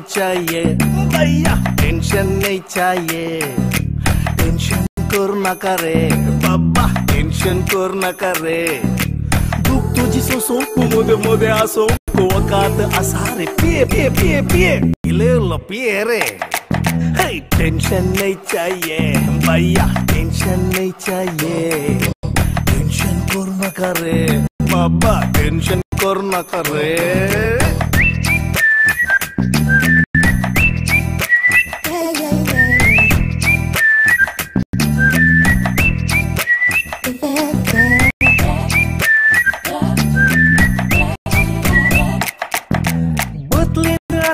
चाहिए भैया, टेंशन नहीं चाहिए। टेंशन करू नका रे बाबा, टेंशन करू नका रे। दुःख तुझी सोसो मध्ये मध्ये असो, वकात असा रे पिये पिये पिये पिये इले पिये रे। टेंशन नहीं चाहिए भैया, टेंशन नहीं चाहिए। टेंशन करू नका रे बाबा, टेंशन करू नका रे।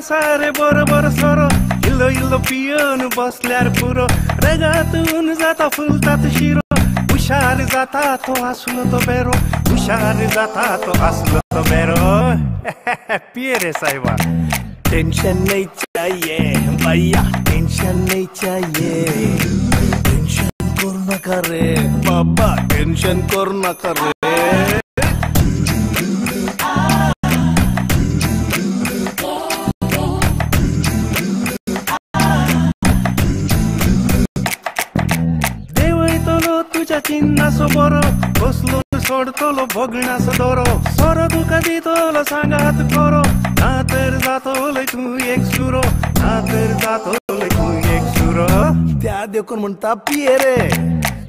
सारे बरोबर सरो, इल्लो इल्लो पिऊन बसल्यार पुरो। रेगातून जाता फुलतात शिरो, हुशार जाता तो असलो तो बेरो, हुशार जाता तो असलो तो बेरो। पिये रे साहेबा। टेंशन नहीं चाहिए भैया, टेंशन नहीं चाहिए। टेंशन करू नका रे बाबा, टेंशन करू नका रे। चिन्नासो बरो, बसलो सोडतलो भोगणासो दोरो। सोरो तुका दितलो सांगात करो, नातर जातोलय तू एक सुरो, नातर जातोलय तू एक सुरो। त्या देखून म्हणता पिये रे।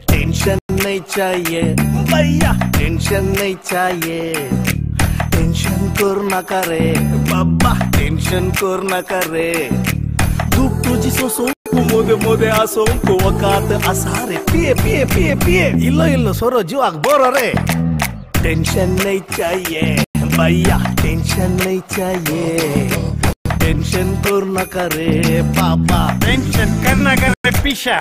टेंशन नहीं चाहिए भैया, टेंशन नहीं चाहिए। टेंशन करू नका रे बाबा, टेंशन करू नका रे। दुःख तुझी सोसो मध्ये मध्ये असो, वकात असा रे पिये पिये पिये पिये इल्लो इल्लो सोरो जीवाक बरो रे। टेंशन नहीं चाहिए भैया, टेंशन नहीं चाहिए। टेंशन करू नका रे बाबा, टेंशन करना कर पिशा।